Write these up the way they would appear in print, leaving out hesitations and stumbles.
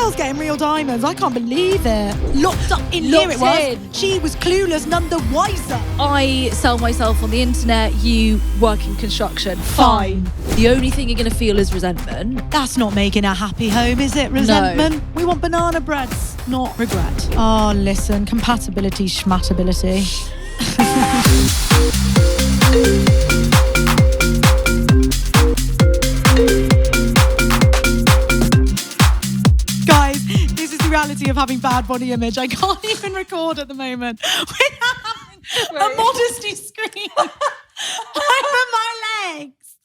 girls getting real diamonds. I can't believe it. Locked up in here it was. She was clueless, none the wiser. I sell myself on the internet, you work in construction. Fine. The only thing you're going to feel is resentment. That's not making a happy home, is it? Resentment? No. We want banana breads, not regret. Oh, listen, compatibility, schmatability. Guys, this is the reality of having bad body image. I can't even record at the moment. We're having a modesty screen over my legs.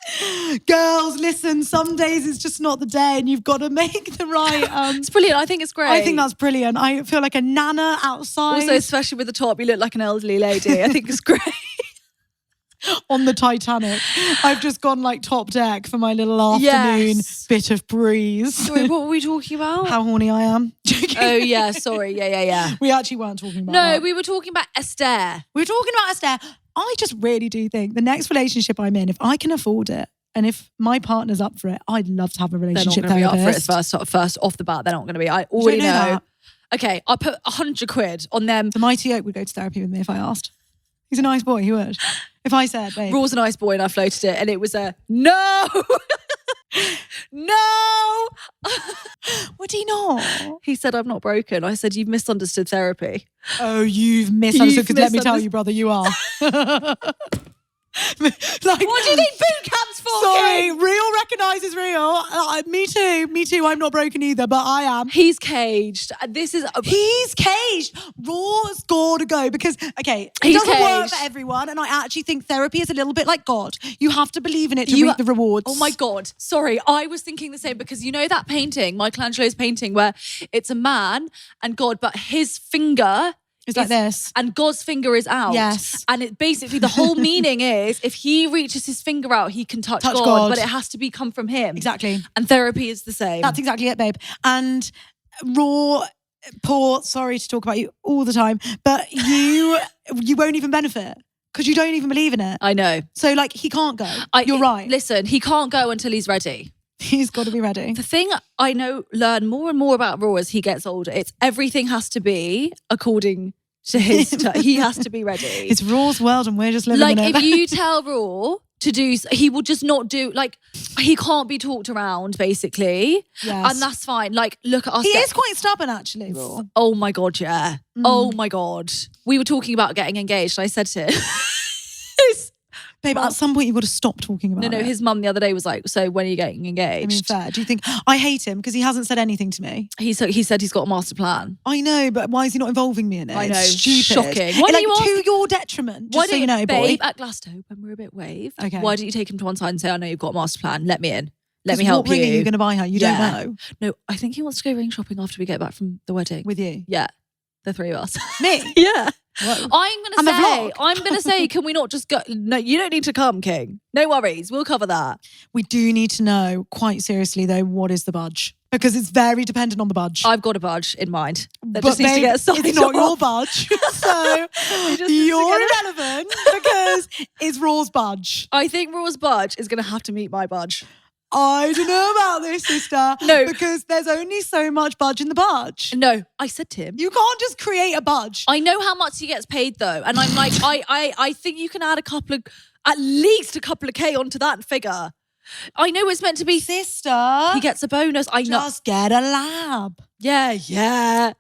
Girls, listen, some days it's just not the day and you've got to make the right... It's brilliant. I think it's great. I think that's brilliant. I feel like a nana outside. Also, especially with the top, you look like an elderly lady. I think it's great. On the Titanic. I've just gone like top deck for my little afternoon bit of breeze. Sorry, what were we talking about? How horny I am. Oh, yeah, sorry. Yeah. We actually weren't talking about that. No, we were talking about Esther. We were talking about Esther. I just really do think the next relationship I'm in, if I can afford it, and if my partner's up for it, I'd love to have a relationship therapist. They're not going to be up for it first off the bat. They're not going to be. I already know. That. Okay, I'll put 100 quid on them. The mighty oak would go to therapy with me if I asked. He's a nice boy, he would. If I said, babe. Raw's a nice boy and I floated it and it was a no. No. Would he not? He said, I'm not broken. I said, you've misunderstood therapy. Oh, you've misunderstood, because let me tell you, brother, you are. Like, what do you think boot camp's for? Sorry, real recognises real. Me too. I'm not broken either, but I am. He's caged. He's caged. Raw's got to go because, okay, it doesn't work for everyone, and I actually think therapy is a little bit like God. You have to believe in it to reap the rewards. Oh my God. Sorry, I was thinking the same because you know that painting, Michelangelo's painting, where it's a man and God, but his finger... It's like this. And God's finger is out. Yes. And it basically, the whole meaning is if he reaches his finger out, he can touch God, but it has to come from him. Exactly. And therapy is the same. That's exactly it, babe. And Raw, poor, sorry to talk about you all the time, but you won't even benefit because you don't even believe in it. I know. So like, he can't go. You're right. Listen, he can't go until he's ready. He's got to be ready. The thing I learn more and more about Raw as he gets older, it's everything has to be according to his he has to be ready. It's Raw's world and we're just living in it. Like if you tell Raw to do, he will just not do, like he can't be talked around basically. Yes. And that's fine. Like look at us. He is quite stubborn actually, Raw. Oh my God, yeah. Oh my God. We were talking about getting engaged and I said to him, babe, at some point you've got to stop talking about it. No, his mum the other day was like, so when are you getting engaged? I mean, fair. Do you think... I hate him because he hasn't said anything to me. He said he's got a master plan. I know, but why is he not involving me in it? I know. It's stupid. Shocking. Why don't you to your detriment, just so you know, babe, boy. at Glastonbury, when we're a bit waved, okay. Why don't you take him to one side and say, I know you've got a master plan, let me in. Let me help you. What ring are you going to buy her? You don't know. No, I think he wants to go ring shopping after we get back from the wedding. With you? Yeah. The three of us. Me? Yeah. Whoa. I'm gonna say, can we not just go? No, you don't need to come, King. No worries, we'll cover that. We do need to know, quite seriously though, what is the budge? Because it's very dependent on the budge. I've got a budge in mind. That but just needs to get signed it's not off. your budge. So you're irrelevant because it's Raw's budge. I think Raw's budge is gonna have to meet my budge. I don't know about this, sister. No. Because there's only so much budge in the budge. No, I said to him. You can't just create a budge. I know how much he gets paid though. And I'm like, I think you can add at least a couple of K onto that figure. I know it's meant to be. Sister. He gets a bonus. I know. Just get a lab. Yeah.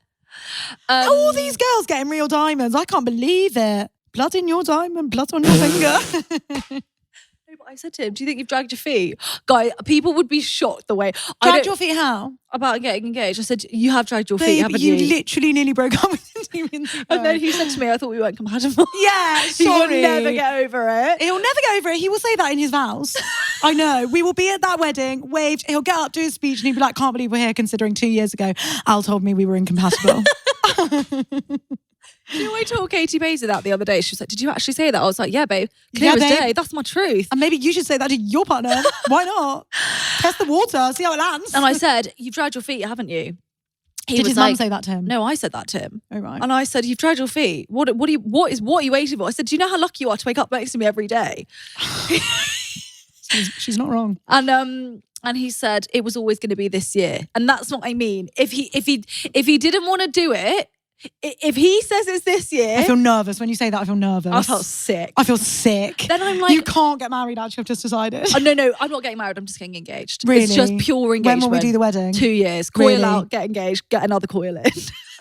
All these girls getting real diamonds. I can't believe it. Blood in your diamond, blood on your finger. I said to him, do you think you've dragged your feet? Guy, people would be shocked the way... Dragged your feet how? About getting engaged. I said, you have dragged your feet, haven't you? You literally nearly broke up with him. And then he said to me, I thought we weren't compatible. Yeah, He will never get over it. He'll never get over it. He will say that in his vows. I know. We will be at that wedding, waved. He'll get up, do his speech, and he'll be like, can't believe we're here considering 2 years ago, Al told me we were incompatible. You know, I told Katie Baser that the other day. She was like, did you actually say that? I was like, yeah, babe. Clear as day. That's my truth. And maybe you should say that to your partner. Why not? Test the water, see how it lands. And I said, you've dragged your feet, haven't you? Did his mum say that to him? No, I said that to him. Oh, right. And I said, you've dragged your feet. What are you waiting for? I said, do you know how lucky you are to wake up next to me every day? She's not wrong. And And he said it was always going to be this year. And that's what I mean. If he didn't want to do it, if he says it's this year. I feel nervous. When you say that, I feel nervous. I felt sick. I feel sick. Then I'm like, you can't get married, actually, I've just decided. Oh, no, I'm not getting married. I'm just getting engaged. Really? It's just pure engagement. When will we do the wedding? 2 years. Coil Really? out, get engaged, get another coil in.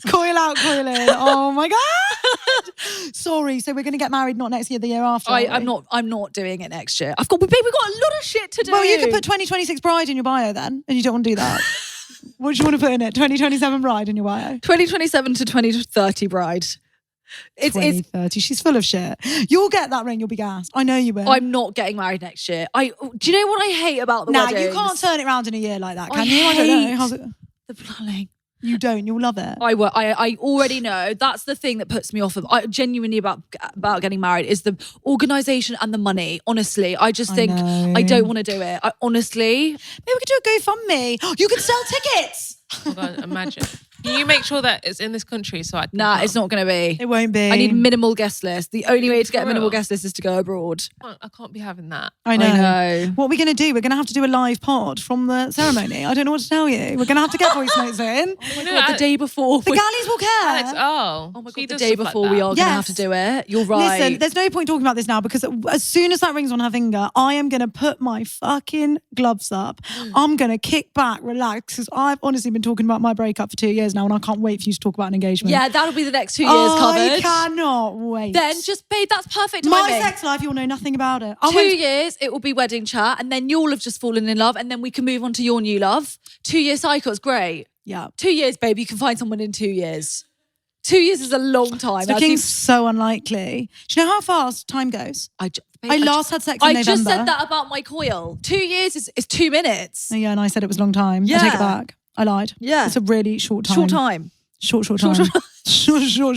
Coil out, coil in. Oh my God. Sorry. So we're going to get married not next year, the year after. I'm not doing it next year. We've got a lot of shit to do. Well, you could put 2026 bride in your bio then, and you don't want to do that. What do you want to put in it? 2027 bride in your bio? 2027 to 2030 bride. It's 2030. She's full of shit. You'll get that ring, you'll be gassed. I know you will. I'm not getting married next year. Do you know what I hate about the weddings? You can't turn it around in a year like that, can you? I don't know. How's it? The planning. You don't. You'll love it. I already know. That's the thing that puts me off of. Genuinely about getting married is the organisation and the money. Honestly, I just think I don't want to do it. Honestly, maybe we could do a GoFundMe. You could sell tickets. Oh God, imagine. Can you make sure that it's in this country so I can Nah, it's not going to be. It won't be. I need minimal guest list. The only way to get a minimal guest list is to go abroad. I can't be having that. I know. What are we going to do? We're going to have to do a live pod from the ceremony. I don't know what to tell you. We're going to have to get voice notes in. Oh my God, the day before. The galleys will care. Alex, oh my God, the day before we are going to have to do it. You're right. Listen, there's no point talking about this now because as soon as that ring's on her finger, I am going to put my fucking gloves up. I'm going to kick back, relax, because I've honestly been talking about my breakup for 2 years now and I can't wait for you to talk about an engagement. Yeah, that'll be the next 2 years covered. I cannot wait. Then just, babe, that's perfect timing. My sex life, you'll know nothing about it. 2 years, it will be wedding chat, and then you'll have just fallen in love, and then we can move on to your new love. 2 year cycle is great. Yeah. 2 years, babe, you can find someone in 2 years. 2 years is a long time. It's looking so unlikely. Do you know how fast time goes? I last had sex in November. I just said that about my coil. 2 years is 2 minutes. Oh, yeah, and I said it was a long time. Yeah. I take it back. I lied. Yeah. It's a really short time. Short time. Short time. Short time. Can you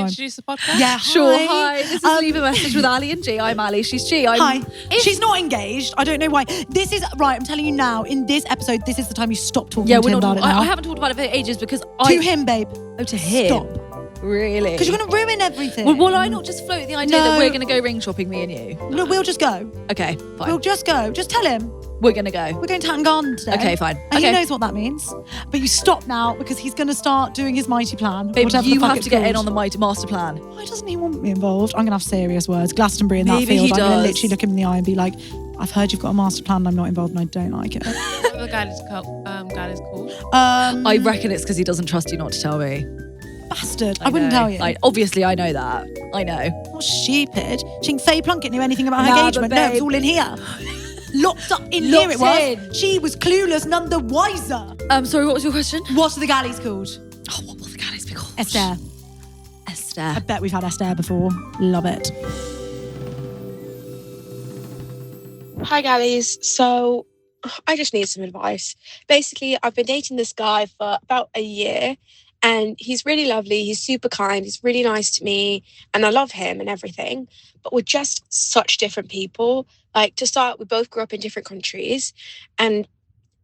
introduce the podcast? Yeah, sure. Hi. This is Leave a Message with Ali and G. I'm Ali. She's G. Hi. She's not engaged. I don't know why. This is right. I'm telling you now. In this episode, this is the time you stop talking to him about it. Now. I haven't talked about it for ages because to him, babe. Oh, to him. Stop. Really? Because you're going to ruin everything. Well, will I not just float the idea that we're going to go ring shopping, me and you? No, we'll just go. Okay, fine. We'll just go. Just tell him. We're going to go. We're going to Hatton Garden today. Okay, fine. And he knows what that means. But you stop now because he's going to start doing his mighty plan. Babe, you have to get in on the mighty master plan. Why doesn't he want me involved? I'm going to have serious words. Glastonbury in Maybe that field. He I'm does. going to literally look him in the eye and be like, I've heard you've got a master plan and I'm not involved and I don't like it. What are the galleys called? I reckon it's because he doesn't trust you not to tell me. Bastard. I wouldn't tell you. Obviously, I know that. I know. What stupid. She think Faye Plunkett knew anything about her engagement. No, it was all in here. Locked up in here it was. She was clueless, none the wiser. Sorry, what was your question? What's the galleys called? Oh, what will the galleys be called? Esther. I bet we've had Esther before. Love it. Hi, galleys. So I just need some advice. Basically, I've been dating this guy for about a year and he's really lovely. He's super kind. He's really nice to me and I love him and everything. But we're just such different people. Like, to start, we both grew up in different countries and,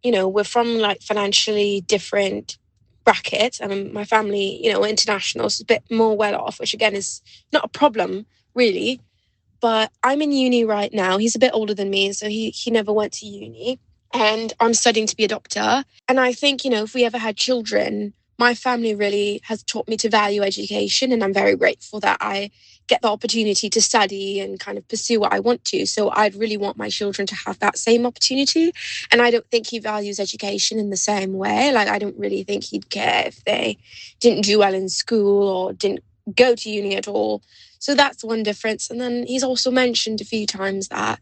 you know, we're from like financially different brackets. I mean, my family, you know, international, so it's a bit more well off, which again is not a problem really. But I'm in uni right now. He's a bit older than me, so he never went to uni. And I'm studying to be a doctor. And I think, you know, if we ever had children, my family really has taught me to value education. And I'm very grateful that I get the opportunity to study and kind of pursue what I want to. So I'd really want my children to have that same opportunity. And I don't think he values education in the same way. Like, I don't really think he'd care if they didn't do well in school or didn't go to uni at all. So that's one difference. And then he's also mentioned a few times that,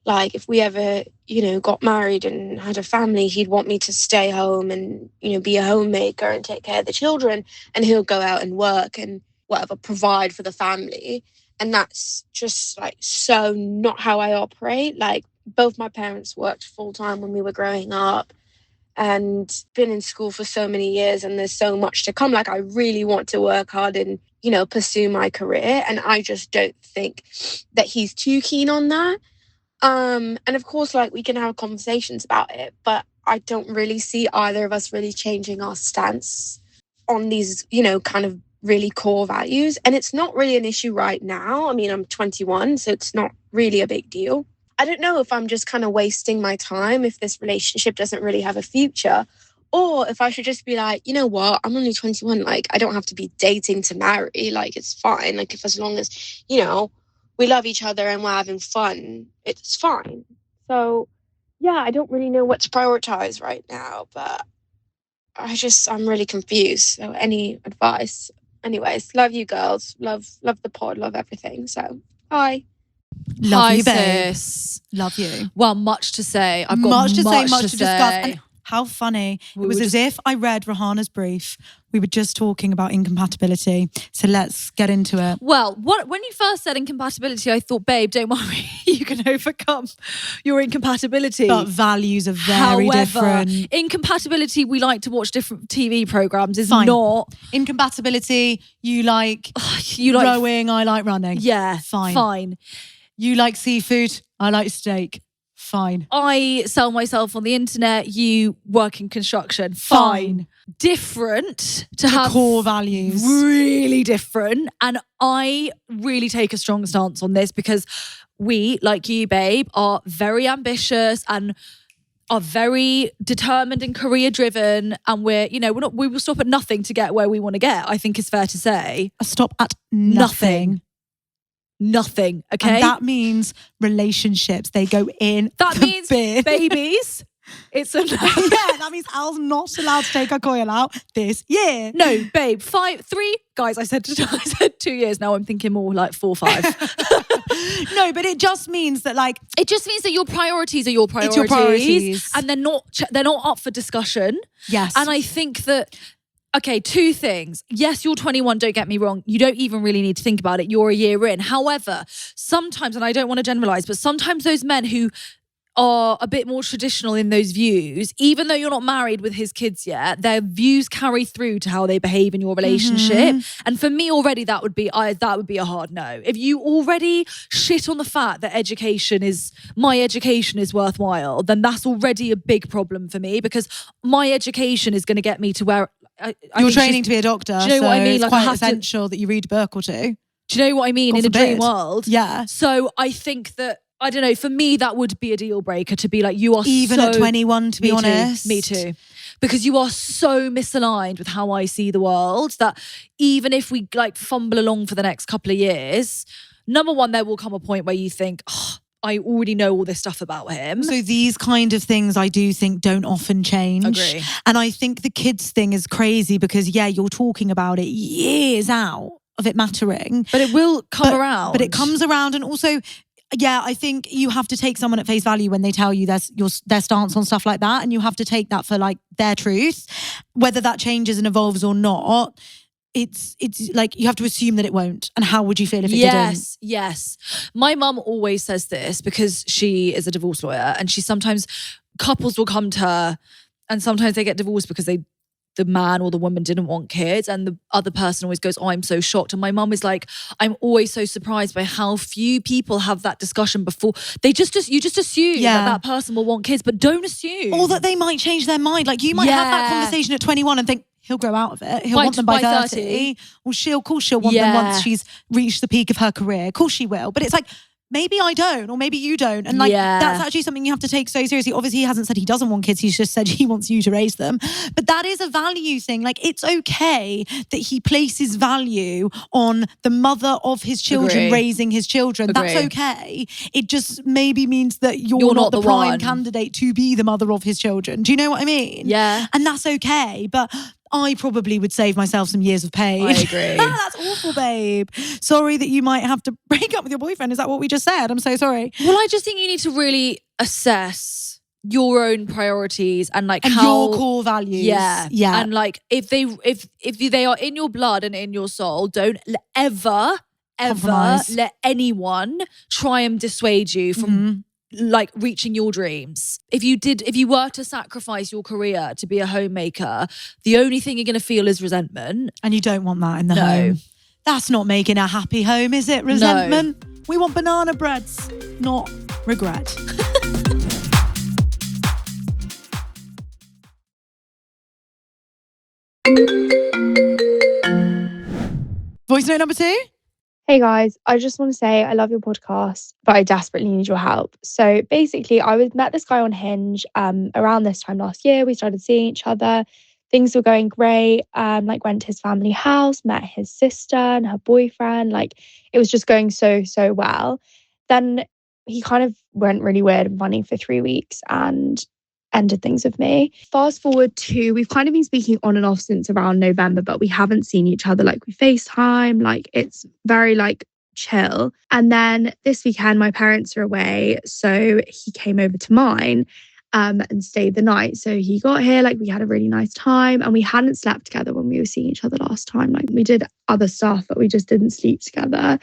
like, if we ever, you know, got married and had a family, he'd want me to stay home and, you know, be a homemaker and take care of the children. And he'll go out and work and whatever, provide for the family. And that's just, like, so not how I operate. Like, both my parents worked full time when we were growing up and been in school for so many years. And there's so much to come. Like, I really want to work hard and, you know, pursue my career. And I just don't think that he's too keen on that. And of course, like, we can have conversations about it, but I don't really see either of us really changing our stance on these, you know, kind of really core values. And it's not really an issue right now. I mean, I'm 21, so it's not really a big deal. I don't know if I'm just kind of wasting my time if this relationship doesn't really have a future, or if I should just be like, you know what, I'm only 21. Like, I don't have to be dating to marry. Like, it's fine. Like, if as long as, you know, we love each other and we're having fun, it's fine. So, yeah, I don't really know what to prioritize right now, but I'm really confused. So, any advice? Anyways, love you girls. Love the pod. Love everything. So, bye. Love Hi, you, babe. sis. Love you. Well, much to say. I've got much to say, much much to to discuss. And how funny. We It was were as if I read Rahana's brief. We were just talking about incompatibility. So let's get into it. Well, when you first said incompatibility, I thought, babe, don't worry, you can overcome your incompatibility. But values are very different. Incompatibility, we like to watch different TV programs, is Fine. not. Incompatibility, you like You like rowing, I like running. Yeah, Fine. You like seafood, I like steak. Fine. I sell myself on the internet, you work in construction. Fine. Different to have core values. Really different. And I really take a strong stance on this because we, like you, babe, are very ambitious and are very determined and career driven, and we will stop at nothing to get where we want to get, I think is fair to say. I stop at nothing. Nothing, okay? And that means relationships. They go in. That means bin. babies. It's a Yeah, that means Al's not allowed to take her coil out this year. No, babe, 3 guys, I said 2 years. Now I'm thinking more like 4 or 5. No, but it just means that it just means that your priorities are your priorities. It's your priorities. And they're not up for discussion. Yes. And I think that, okay, 2 things. Yes, you're 21, don't get me wrong. You don't even really need to think about it. You're a year in. However, sometimes, and I don't want to generalize, but sometimes those men who are a bit more traditional in those views, even though you're not married with his kids yet, their views carry through to how they behave in your relationship. And for me already, that would be a hard no. If you already shit on the fact that my education is worthwhile, then that's already a big problem for me, because my education is going to get me to where you're training to be a doctor. Do you know what I mean? It's Like, quite essential that you read a book or two. Do you know what I mean? God in a dream forbid. world. Yeah. So I think that, I don't know, for me, that would be a deal breaker, to be like, you are even at 21, to be honest. Me too. Because you are so misaligned with how I see the world that even if we fumble along for the next couple of years, number one, there will come a point where you think, I already know all this stuff about him. So these kind of things I do think don't often change. Agree. And I think the kids thing is crazy because, yeah, you're talking about it years out of it mattering. But it will come around. But it comes around. And also, yeah, I think you have to take someone at face value when they tell you their stance on stuff like that. And you have to take that for their truth. Whether that changes and evolves or not, it's like you have to assume that it won't. And how would you feel if it didn't? Yes. My mum always says this because she is a divorce lawyer, and couples will come to her and sometimes they get divorced because the man or the woman didn't want kids, and the other person always goes, I'm so shocked. And my mum is like, I'm always so surprised by how few people have that discussion before. You just assume that person will want kids, but don't assume. Or that they might change their mind. Like you might have that conversation at 21 and think, he'll grow out of it. He'll want them by 30. Or she'll want them once she's reached the peak of her career. Of course she will. But it's like, maybe I don't, or maybe you don't. And that's actually something you have to take so seriously. Obviously, he hasn't said he doesn't want kids. He's just said he wants you to raise them. But that is a value thing. Like, it's okay that he places value on the mother of his children raising his children. That's okay. It just maybe means that you're not the prime candidate to be the mother of his children. Do you know what I mean? Yeah. And that's okay. But I probably would save myself some years of pain. I agree. That's awful, babe. Sorry that you might have to break up with your boyfriend. Is that what we just said? I'm so sorry. Well, I just think you need to really assess your own priorities and how your core values. Yeah. And if they are in your blood and in your soul, don't ever compromise. let anyone try and dissuade you from reaching your dreams. If you were to sacrifice your career to be a homemaker, the only thing you're going to feel is resentment. And you don't want that in the home. That's not making a happy home, is it? Resentment. No. We want banana breads, not regret. Voice note number 2. Hey guys, I just want to say I love your podcast, but I desperately need your help. So basically, met this guy on Hinge around this time last year. We started seeing each other. Things were going great. Like went to his family house, met his sister and her boyfriend. Like it was just going so well. Then he kind of went really weird and funny for 3 weeks and ended things with me. Fast forward to, we've kind of been speaking on and off since around November, but we haven't seen each other. Like we FaceTime, like it's very like chill. And then this weekend, my parents are away. So he came over to mine and stayed the night. So he got here, like we had a really nice time and we hadn't slept together when we were seeing each other last time. Like we did other stuff, but we just didn't sleep together.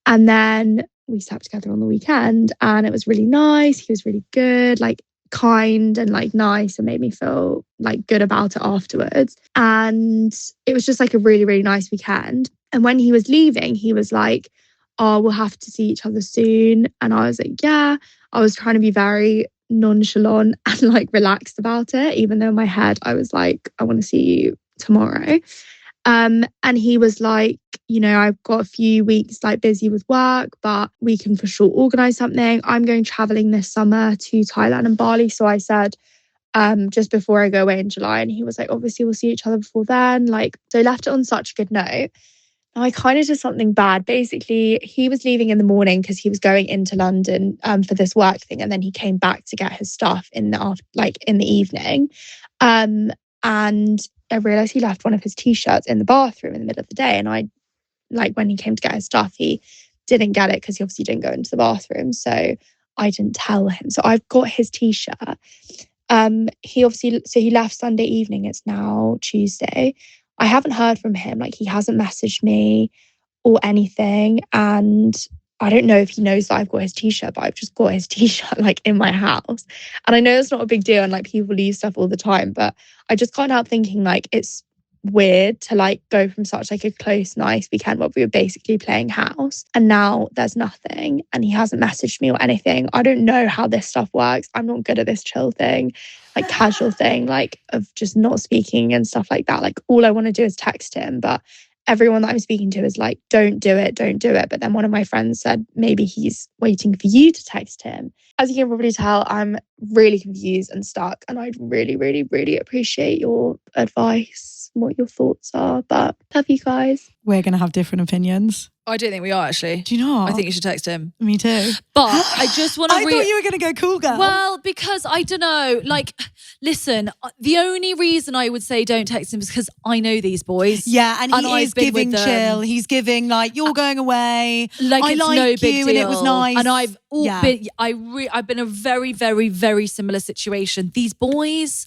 And then we slept together on the weekend and it was really nice. He was really good, like kind and like nice and made me feel like good about it afterwards. And it was just like a really nice weekend. And when he was leaving, he was like, oh, we'll have to see each other soon. And I was like, yeah. I was trying to be very nonchalant and like relaxed about it, even though in my head I was like, I want to see you tomorrow. And he was like, you know, I've got a few weeks like busy with work, but we can for sure organize something. I'm going traveling this summer to Thailand and Bali. So I said, just before I go away in July. And he was like, obviously we'll see each other before then. Like, so I left it on such a good note. Now I kind of did something bad. Basically, he was leaving in the morning because he was going into London for this work thing. And then he came back to get his stuff in the evening. And I realized he left one of his t-shirts in the bathroom in the middle of the day. And I, like, when he came to get his stuff, he didn't get it because he obviously didn't go into the bathroom. So I didn't tell him. So I've got his t-shirt. He left Sunday evening. It's now Tuesday. I haven't heard from him. Like, he hasn't messaged me or anything. And I don't know if he knows that I've got his t-shirt, but I've just got his t-shirt like in my house. And I know it's not a big deal and like people leave stuff all the time, but I just can't help thinking like it's weird to like go from such like a close, nice weekend where we were basically playing house and now there's nothing and he hasn't messaged me or anything. I don't know how this stuff works. I'm not good at this chill thing, like casual thing, like of just not speaking and stuff like that. Like all I want to do is text him, but everyone that I'm speaking to is like, don't do it. But then one of my friends said maybe he's waiting for you to text him. As you can probably tell, I'm really confused and stuck, and I'd really appreciate your advice, what your thoughts are. But love you guys. We're going to have different opinions. I don't think we are, actually. Do you not? I think you should text him. Me too. But I just want to... I thought you were going to go cool girl. Well, because I don't know. Like, listen, the only reason I would say don't text him is because I know these boys. Yeah, and he is giving with them. chill. He's giving like, you're going away. Like, I it's like no you big deal. and it was nice. And I've been in a very similar situation. These boys...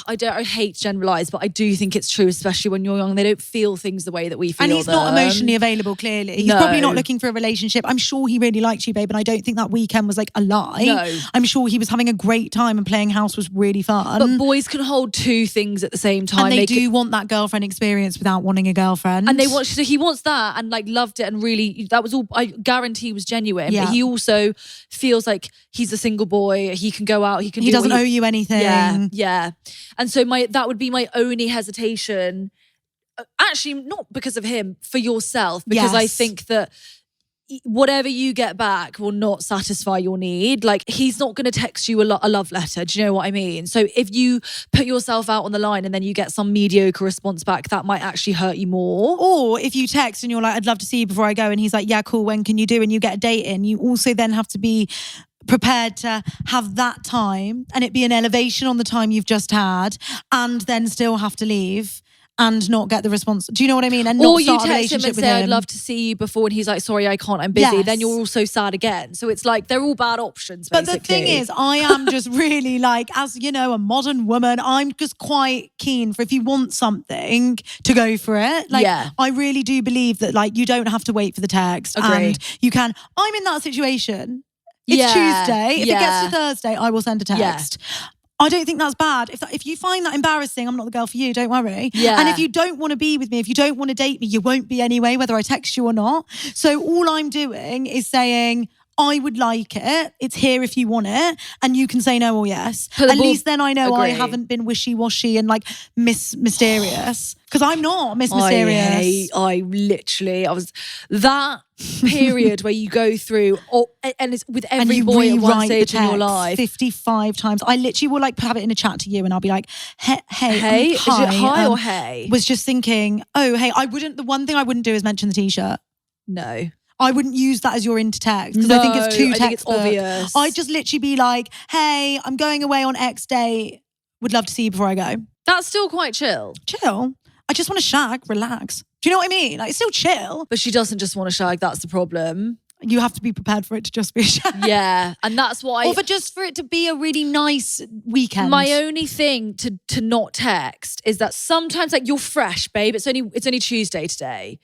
I hate to generalise, but I do think it's true, especially when you're young. They don't feel things the way that we feel. And he's not emotionally available, clearly. He's probably not looking for a relationship. I'm sure he really liked you, babe, and I don't think that weekend was like a lie. No. I'm sure he was having a great time and playing house was really fun. But boys can hold two things at the same time. And they do want that girlfriend experience without wanting a girlfriend. And so he wants that and like loved it and really, that was all, I guarantee was genuine. Yeah. But he also feels like he's a single boy. He can go out, he doesn't owe you anything. Yeah. And so that would be my only hesitation. Actually, not because of him, for yourself. Because I think that whatever you get back will not satisfy your need. Like, he's not going to text you a love letter. Do you know what I mean? So if you put yourself out on the line and then you get some mediocre response back, that might actually hurt you more. Or if you text and you're like, I'd love to see you before I go, and he's like, yeah, cool, when can you do? And you get a date in, you also then have to be prepared to have that time and it be an elevation on the time you've just had, and then still have to leave and not get the response. Do you know what I mean? And or not start you a text him relationship and with say, him. I'd love to see you before, and he's like, sorry, I can't, I'm busy. Yes. Then you're also sad again. So it's like, they're all bad options, basically. But the thing is, I am just really like, as you know, a modern woman, I'm just quite keen for, if you want something, to go for it. Like, Yeah. I really do believe that like you don't have to wait for the text. Agree. And you can, I'm in that situation. It's Yeah. Tuesday. If it gets to Thursday, I will send a text. I don't think that's bad. If you find that embarrassing, I'm not the girl for you, don't worry. Yeah. And if you don't want to be with me, if you don't want to date me, you won't be anyway, whether I text you or not. So all I'm doing is saying, I would like it. It's here if you want it. And you can say no or yes. Put the At ball- least then I know I Agree. haven't been wishy-washy and like mysterious. Because I'm not mysterious. I was that period where you go through, and it's with And every you boy at one rewrite the stage in your text life. 55 times. I literally will like have it in a chat to you and I'll be like, hey, Is it hi or hey? Was just thinking, oh, hey, the one thing I wouldn't do is mention the t-shirt. No. I wouldn't use that as your into text because I think it's too I think it's textbook. obvious. I'd just literally be like, hey, I'm going away on X day. Would love to see you before I go. That's still quite chill. Chill. I just want to shag, relax. Do you know what I mean? Like, it's still chill. But she doesn't just want to shag, that's the problem. You have to be prepared for it to just be a shag. Yeah. And that's why Or for it to be a really nice weekend. my only thing to not text is that sometimes like you're fresh, babe. It's only Tuesday today.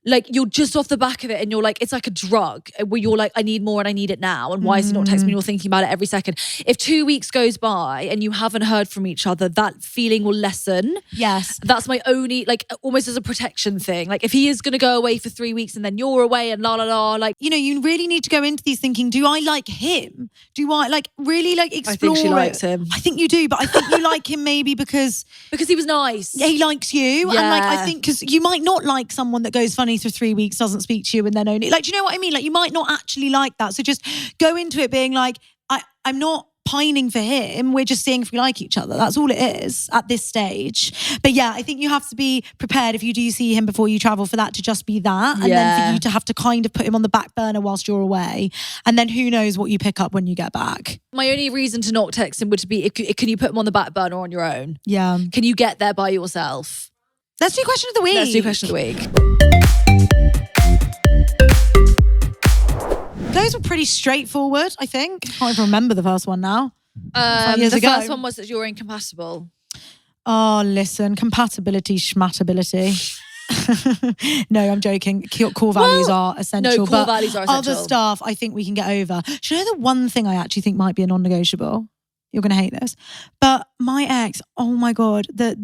Like you're just off the back of it and you're like, it's like a drug where you're like, I need more and I need it now. And why is he not texting me? You're thinking about it every second. If 2 weeks goes by and you haven't heard from each other, that feeling will lessen. Yes. That's my only, like almost as a protection thing. Like if he is going to go away for 3 weeks and then you're away and la la la, like. You know, you really need to go into these thinking, do I like him? Do I like really like explore I think she it? likes him. I think you do, but I think you like him maybe because Because he was nice. he likes you. And like, I Yeah. think because you might not like someone that goes funny for 3 weeks, doesn't speak to you and then only, like, do you know what I mean? Like you might not actually like that. So just go into it being like, I'm not pining for him. We're just seeing if we like each other. That's all it is at this stage. But yeah, I think you have to be prepared if you do see him before you travel for that to just be that. And then for you to have to kind of put him on the back burner whilst you're away. And then who knows what you pick up when you get back. My only reason to not text him would be, can you put him on the back burner on your own? Yeah. Can you get there by yourself? Let's do question of the week. Let's do question of the week. Those were pretty straightforward, I think. I can't even remember the first one now. 5 years The ago. first one was that you're incompatible. Oh, listen, compatibility, schmatability. No, I'm joking. Core values are essential. No, core but values are essential. Other stuff I think we can get over. Do you know the one thing I actually think might be a non-negotiable? You're going to hate this. But my ex, oh my God, the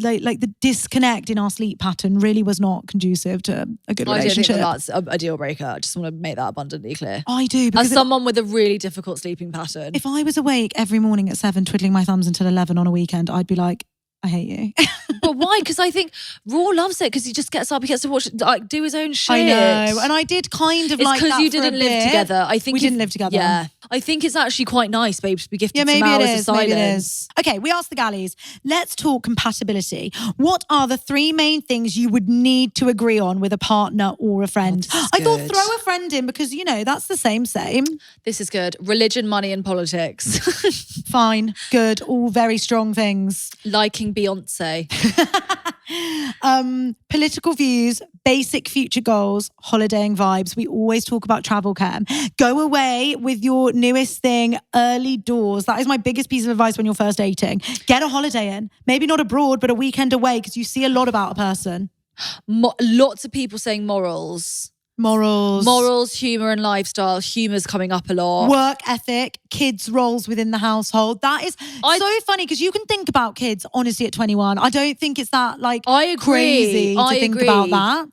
disconnect in our sleep pattern really was not conducive to a good I don't think relationship. that's a deal breaker. I just want to make that abundantly clear. I do. As Because someone with a really difficult sleeping pattern. if I was awake every morning at 7, twiddling my thumbs until 11 on a weekend, I'd be like, I hate you. But why? Because I think Raw loves it because he just gets up, he gets to watch, like, do his own shit. I know. And I did kind of It's like that because you for a didn't live bit. together. I think We didn't live together. Yeah. I think it's actually quite nice, babe, to be gifted Yeah, some maybe it hours is. of Maybe silence. it is. Okay, we asked the galleys. Let's talk compatibility. What are the 3 main things you would need to agree on with a partner or a friend? this is I thought good. throw a friend in because, you know, that's the same. This is good. Religion, money, and politics. Fine, good, all very strong things. Liking Beyonce. Political views, basic future goals, holidaying vibes. We always talk about travel cam. Go away with your newest thing, early doors. That is my biggest piece of advice when you're first dating. Get a holiday in. Maybe not abroad, but a weekend away because you see a lot about a person. Lots of people saying morals. Morals, humour and lifestyle. Humour's coming up a lot. work ethic, kids' roles within the household. That is so funny because you can think about kids, honestly, at 21. I don't think it's that like I agree. crazy to I think agree. about that.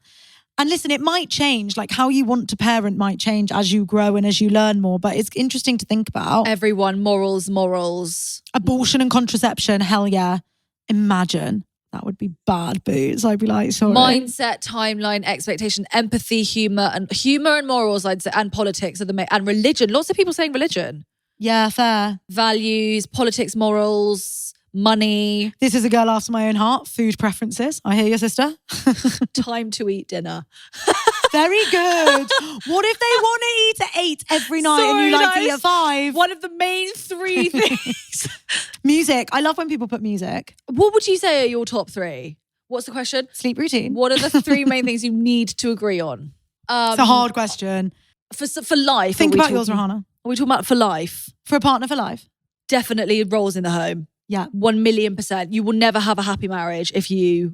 And listen, it might change. Like how you want to parent might change as you grow and as you learn more. But it's interesting to think about. Everyone, morals. Abortion and contraception, hell yeah. Imagine. That would be bad boots. I'd be like, sorry. Mindset, timeline, expectation, empathy, humour and morals, I'd say, and politics are and religion. Lots of people saying religion. Yeah, fair. Values, politics, morals, money, This is a girl after my own heart. Food preferences. I hear your sister. time to eat dinner. Very good. What if they want to eat at 8 every night and Sorry, you like to that eat is at 5? One of the main 3 things. Music. I love when people put music. What would you say are your top 3? What's the question? Sleep routine. What are the 3 main things you need to agree on? It's a hard question. For life. Think are we about yours, talking- Rahana. Are we talking about for life? For a partner for life. Definitely roles in the home. Yeah. 1,000,000%. You will never have a happy marriage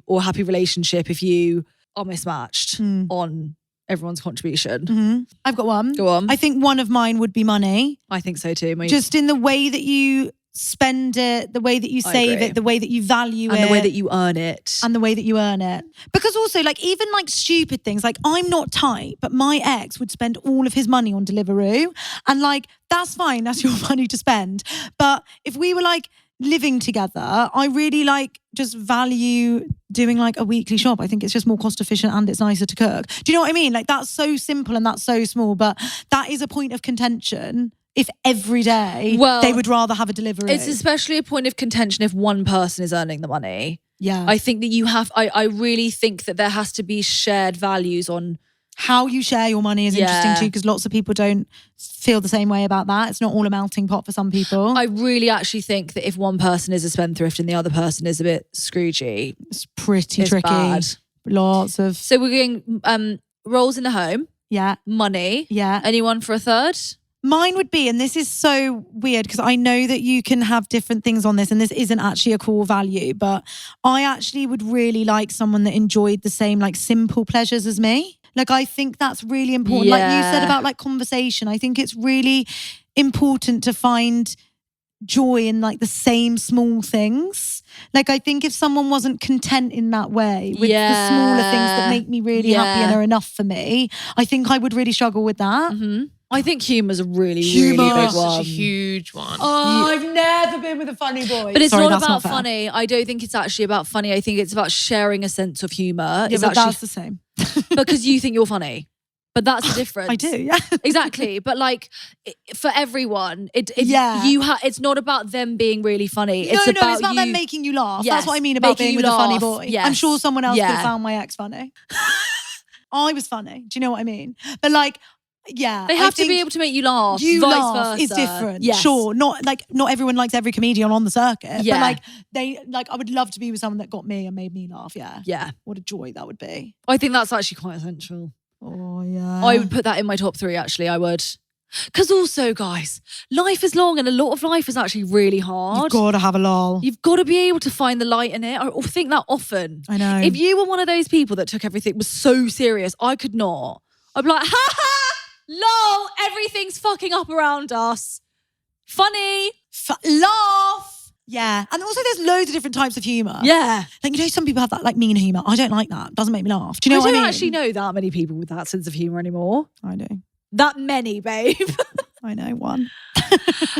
or a happy relationship if you are mismatched on everyone's contribution. I've got one. Go on. I think one of mine would be money. I think so too. Just in the way that you spend it, the way that you I save agree. it, the way that you value it. And the way that you earn it. And the way that you earn it. Because also, like, even like stupid things, like I'm not tight, but my ex would spend all of his money on Deliveroo. And like, that's fine, that's your money to spend. But if we were like living together, I really like just value doing like a weekly shop. I think it's just more cost efficient and it's nicer to cook. Do you know what I mean? Like, that's so simple and that's so small, but that is a point of contention. If every day they would rather have a delivery. It's especially a point of contention if one person is earning the money. Yeah. I think that I really think that there has to be shared values on how you share your money is interesting too, because lots of people don't feel the same way about that. It's not all a melting pot for some people. I really actually think that if one person is a spendthrift and the other person is a bit scroogey, it's pretty tricky. Bad. Lots of. So we're going roles in the home. Yeah. Money. Yeah. Anyone for a third? Mine would be, and this is so weird because I know that you can have different things on this and this isn't actually a core value, but I actually would really like someone that enjoyed the same like simple pleasures as me. Like, I think that's really important. Like you said about like conversation, I think it's really important to find joy in like the same small things. Like, I think if someone wasn't content in that way with the smaller things that make me really happy and are enough for me, I think I would really struggle with that. Mm-hmm. I think humour's a really big one. Such a huge one. Oh, I've never been with a funny boy. But it's not about funny. I don't think it's actually about funny. I think it's about sharing a sense of humour. Yeah, but that's the same. Because you think you're funny. But that's the difference. I do, yeah. Exactly. But like, for everyone, it's not about them being really funny. It's about them making you laugh. Yes, that's what I mean about being with a funny boy. Yes. I'm sure someone else could have found my ex funny. I was funny. Do you know what I mean? But like, yeah, they have to be able to make you laugh. You vice laugh versa. is different. Yes. Sure, not everyone likes every comedian on the circuit. Yeah. But I would love to be with someone that got me and made me laugh. Yeah, yeah. What a joy that would be. I think that's actually quite essential. Oh yeah, I would put that in my top 3. Actually, I would. Because also, guys, life is long and a lot of life is actually really hard. You've got to have a lull. You've got to be able to find the light in it. I think that often. I know. If you were one of those people that took everything was so serious, I could not. I'd be like, ha ha. Lol, everything's fucking up around us. Funny. Laugh. Yeah. And also there's loads of different types of humour. Yeah. Like, you know, some people have that like mean humour. I don't like that. It doesn't make me laugh. Do you know what I mean? I don't actually know that many people with that sense of humour anymore. I do. That many, babe. I know, one.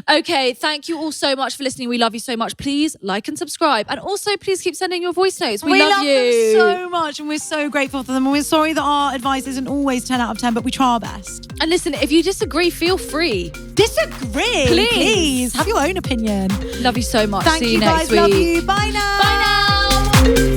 Okay, thank you all so much for listening. We love you so much. Please like and subscribe. And also, please keep sending your voice notes. We love you them so much and we're so grateful for them. And we're sorry that our advice isn't always 10 out of 10, but we try our best. And listen, if you disagree, feel free. Disagree? Please. Have your own opinion. Love you so much. Thank See you next guys. week. Love you. Bye now. Bye now.